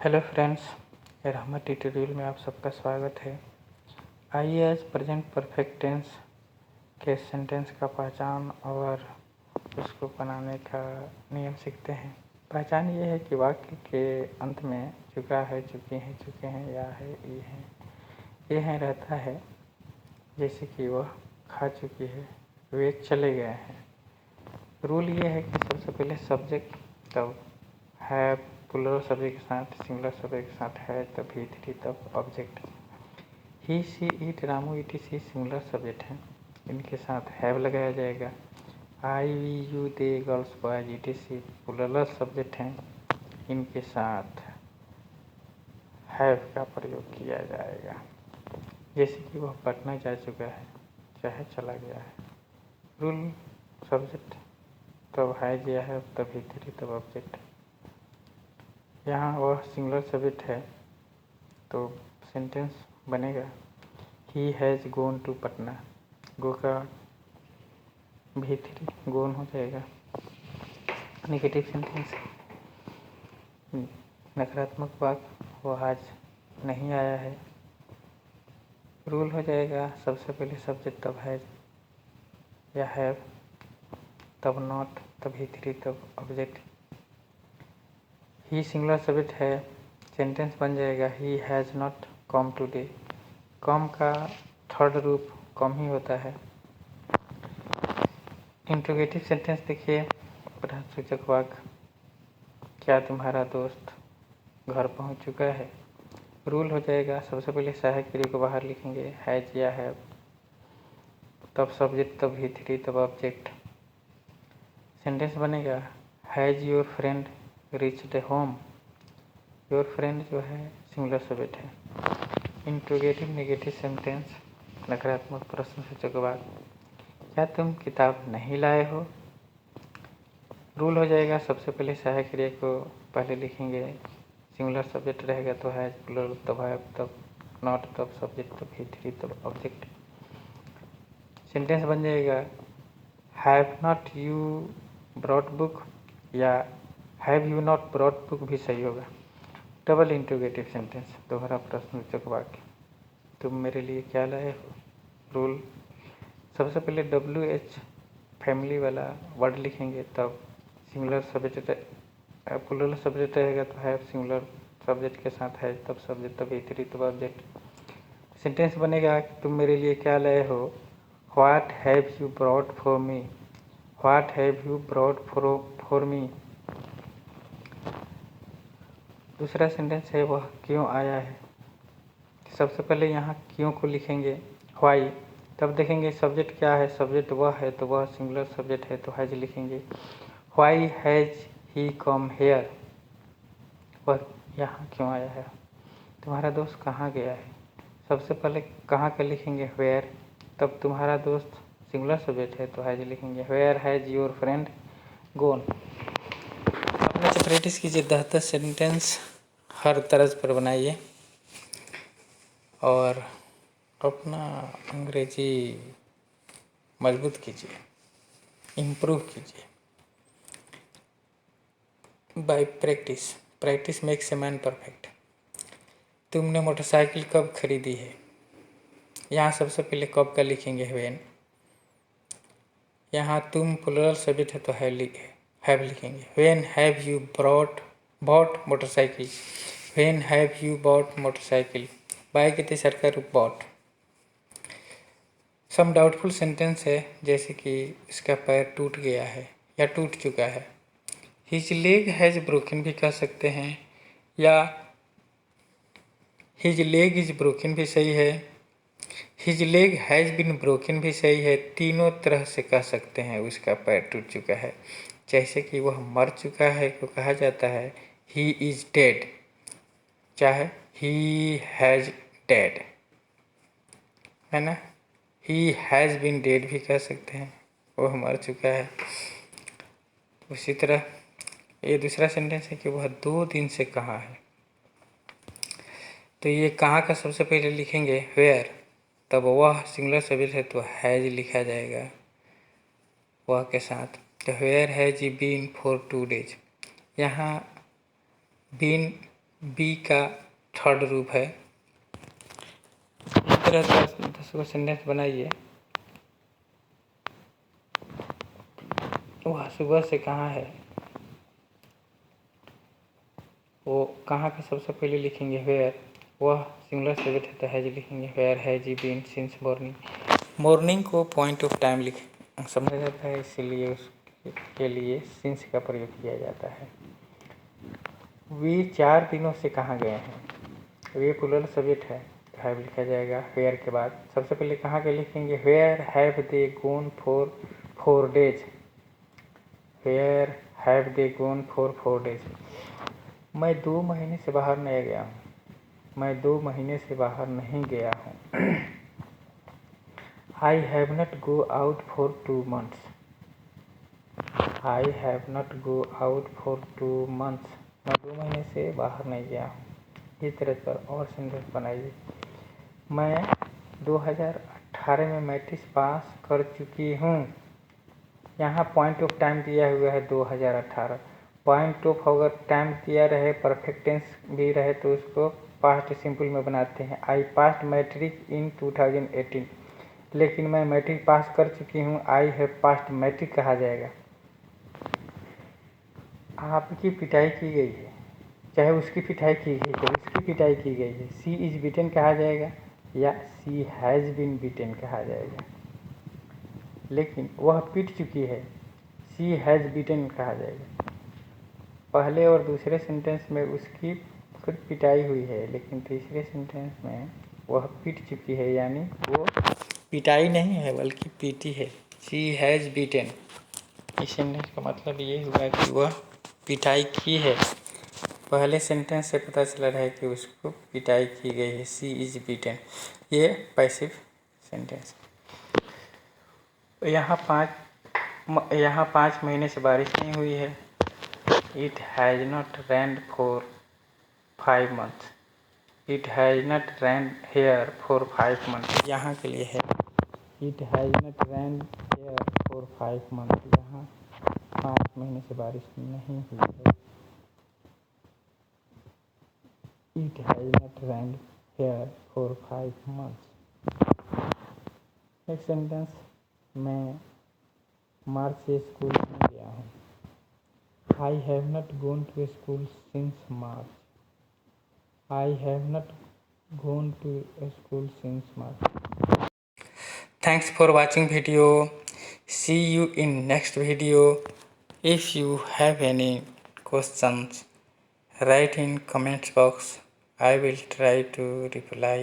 Hello friends, रहमत tutorial में आप सबका स्वागत है। आइए आज प्रेजेंट परफेक्ट टेंस के सेंटेंस का पहचान और उसको बनाने का नियम सीखते हैं। पहचान ये है कि वाक्य के अंत में चुका है, चुके हैं या है, ये है रहता है। जैसे कि वह खा चुकी है, वे चले गए हैं। रूल ये है कि सबसे पहले सब्जेक्ट, तब है प्लूरल सब्जेक्ट के साथ, सिंगुलर सब्जेक्ट के साथ है, तब ही थ्री, तब object. He, she, it, Ramu, etc singular subject हैं, इनके साथ हैव लगाया जाएगा। I, we, you, they, girls, boys, etc plural subject हैं, इनके साथ हैव का प्रयोग किया जाएगा। जैसे कि वह पटना जा चुका है, चाहे चला गया है। रूल सब्जेक्ट, तब है गया है, तब ही थ्री, तब ऑब्जेक्ट। यहाँ वह सिंगुलर सब्जेक्ट है तो सेंटेंस बनेगा he has gone to Patna. Go का भी थ्री गोन हो जाएगा। नेगेटिव सेंटेंस, नकारात्मक वाक्य, वह आज नहीं आया है। रूल हो जाएगा सबसे पहले सब्जेक्ट, तब हैज़ या हैव, तब नॉट, तब ही थ्री, तब ऑब्जेक्ट। ही सिंगुलर सब्जेक्ट है, सेंटेंस बन जाएगा he has not come today. Come का थर्ड रूप कम ही होता है। इंट्रोगेटिव सेंटेंस देखिए, प्रश्नसूचक वाक्य, क्या तुम्हारा दोस्त घर पहुंच चुका है। रूल हो जाएगा सबसे पहले सहायक क्रिया को बाहर लिखेंगे, हैज या हैव, तब सब्जेक्ट, तब ही थ्री, तब ऑब्जेक्ट। सेंटेंस बनेगा has your friend reached home. Your friend जो है सिंगुलर सब्जेक्ट है। इंट्रोगेटिव नेगेटिव सेंटेंस, नकारात्मक प्रश्नसूचक वाक्य, क्या तुम किताब नहीं लाए हो। रूल हो जाएगा सबसे पहले सहायक क्रिया को पहले लिखेंगे, सिंगुलर सब्जेक्ट रहेगा तो हैज, प्लूरल तब हैव, तब नॉट, तब सब्जेक्ट, तब ही थ्री, तब ऑब्जेक्ट। सेंटेंस बन जाएगा have not you brought book, या have you not brought book भी सही होगा। डबल इंट्रोगेटिव सेंटेंस, दोहरा प्रश्नसूचक वाक्य, तुम मेरे लिए क्या लाए हो। रूल सबसे पहले WH फैमिली वाला वर्ड लिखेंगे, तब सिंगुलर सब्जेक्ट, प्लूरल सब्जेक्ट रहेगा तो हैव, सिंगुलर सब्जेक्ट के साथ है, तब सब्जेक्ट, तब ही थ्री, तब ऑब्जेक्ट। सेंटेंस बनेगा कि तुम मेरे लिए क्या लाए हो। What have you brought for me. What have you brought for me. दूसरा सेंटेंस है वह क्यों आया है। सबसे पहले यहाँ क्यों को लिखेंगे व्हाई, तब देखेंगे सब्जेक्ट क्या है। सब्जेक्ट वह है तो वह सिंगुलर सब्जेक्ट है तो हैज लिखेंगे। Why has he come here, वह यहाँ क्यों आया है। तुम्हारा दोस्त कहाँ गया है। सबसे पहले कहाँ का लिखेंगे वेयर, तब तुम्हारा दोस्त सिंगुलर सब्जेक्ट है तो हैज लिखेंगे। वेयर हैज योर फ्रेंड गोन। अपने से प्रैक्टिस कीजिए, 10 सेंटेंस हर तरह पर बनाइए और अपना अंग्रेजी मजबूत कीजिए, इम्प्रूव कीजिए। Bye practice, practice makes a man perfect. तुमने मोटरसाइकिल कब खरीदी है। यहाँ सबसे पहले कब का लिखेंगे व्हेन। यहाँ तुम प्लूरल सब्जेक्ट है तो हैव लिखेंगे। When have you bought motorcycle. When have you bought motorcycle. Buy के तीसरा रूप बॉट। सम डाउटफुल सेंटेंस है, जैसे कि इसका पैर टूट गया है या टूट चुका है। हिज लेग हैज ब्रोकन भी कह सकते हैं, या हिज लेग इज ब्रोकन भी सही है। His leg has been broken भी सही है। तीनों तरह से कह सकते हैं उसका पैर टूट चुका है। जैसे कि वह मर चुका है तो कहा जाता है ही इज डेड, चाहे ही हैज डेड, है ना। ही हैज़ बिन डेड भी कह सकते हैं, वह मर चुका है। उसी तरह ये दूसरा सेंटेंस है कि वह 2 दिन से कहाँ है। तो ये कहाँ का सबसे पहले लिखेंगे वेयर, तब वह सिंगुलर सब्जेक्ट है तो हैज लिखा जाएगा वह के साथ। तो where has he been for 2 days। यहाँ बीन बी का थर्ड रूप है। इस तरह का 10 को सेंटेंस बनाइए। वह सुबह से कहाँ है, वो कहाँ का सबसे पहले लिखेंगे वेयर। वह सिंगुलर सब्जेक्ट है तो हैज लिखेंगे, where has he been since morning. Morning को पॉइंट ऑफ टाइम समझा जाता है, इसीलिए उसके लिए सिंस का प्रयोग किया जाता है। वे 4 दिनों से कहाँ गए हैं, वे प्लूरल सब्जेक्ट है, हैव लिखा जाएगा वेयर के बाद। सबसे पहले कहाँ के लिखेंगे, where have they gone for 4 days। Where have they gone for 4 days। मैं 2 महीने से बाहर नहीं गया हूँ, मैं 2 महीने से बाहर नहीं गया हूँ। I have not go out for 2 months। I have not go out for 2 months। मैं 2 महीने से बाहर नहीं गया हूँ। इस तरह पर और सेंटेंस बनाइए। मैं 2018 में मैट्रिक पास कर चुकी हूँ। यहाँ पॉइंट ऑफ टाइम दिया हुआ है 2018। पॉइंट ऑफ अगर टाइम दिया रहे, परफेक्ट टेंस भी रहे तो उसको पास्ट सिंपल में बनाते हैं। आई पास्ट मैट्रिक इन 2018। लेकिन मैं मैट्रिक पास कर चुकी हूँ, आई हैव पास्ट मैट्रिक कहा जाएगा। आपकी पिटाई की गई है, चाहे उसकी पिटाई की गई तो उसकी पिटाई की गई है, सी इज बीटन कहा जाएगा या सी हैज़ बीन बीटन कहा जाएगा। लेकिन वह पीट चुकी है, सी हैज़ बीटन कहा जाएगा। पहले और दूसरे सेंटेंस में उसकी खुद पिटाई हुई है, लेकिन तीसरे सेंटेंस में वह पीट चुकी है, यानी वो पिटाई नहीं है बल्कि पीटी है, सी हैज़ बीटन। इस सेंटेंस का मतलब ये हुआ कि वह पिटाई की है। पहले सेंटेंस से पता चल रहा है कि उसको पिटाई की गई है, सी इज बीटन। ये पैसिव सेंटेंस। यहाँ 5 महीने से बारिश नहीं हुई है। It has not rained for 5 months। It has not rained here for 5 months। यहाँ के लिए है it has not rained here for 5 months। यहाँ 5 महीने से बारिश नहीं हुई है। It has not rained here for 5 months। Next sentence, मैं मार्च से स्कूल नहीं गया हूँ। I have not gone to school since March। I have not gone to school since March। Thanks for watching video. See you in next video. If you have any questions, write in comment box. I will try to reply